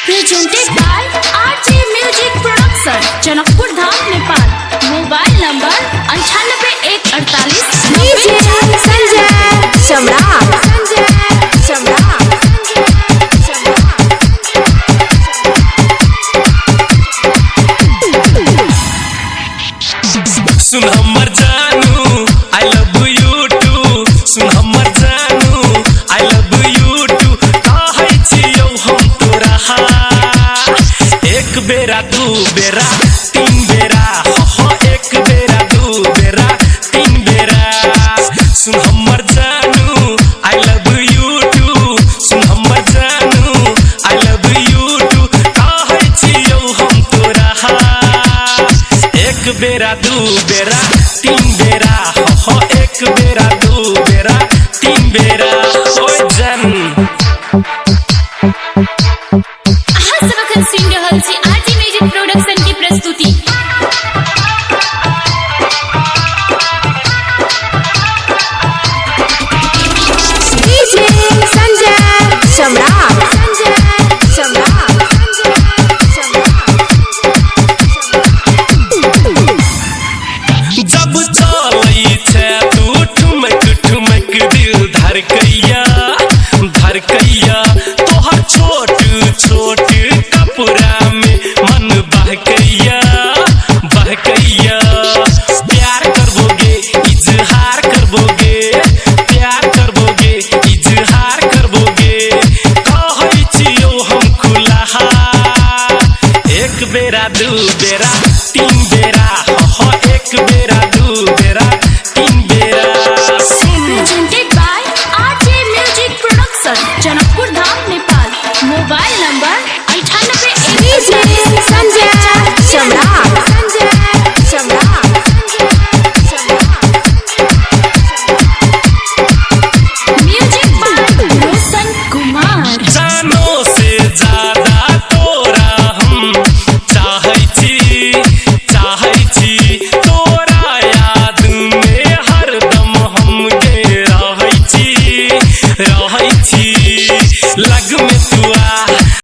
Presented by RJ Music Production, Janakpur Dham, Nepal. Mobile number 98 148 Sanjay Samrat. सुन हमर जानू आई लव यू टू, सुन हमर जानू आई लव यू टू, कहै छियौ हम तोरा एक बेरा दू बेरा तीन बेरा, हो एक बेरा दू बेरा तीन बेरा। सुन हमर जानू आई लव यू टू, सुन हमर जानू आई लव यू टू, कहै छियौ हम तोरा एक बेरा दू बेरा तीन बेरा, हो एक बेरा दू बेरा तीन बेरा। ओए जन अहाँ सब अखन सुनि रहल छी RJ Music Production की प्रस्तुति। संजय सम्राट। जब चलै छै तू ठुमक ठुमक दिल धड़कैया धड़कैया, तोहर छोट छोट कपड़ा में मन बहकैया बहकैया। प्यार करबोगे इजहार करबोगे, प्यार करबोगे इजहार करबोगे, कहै छियौ हम खुलाहा एक बेरा दू बेरा तीन बेरा, हो एक बेरा दू बेरा तीन बेरा। Presented by RJ Music Production, Janakpur Dham, Nepal. Mobile number 98 148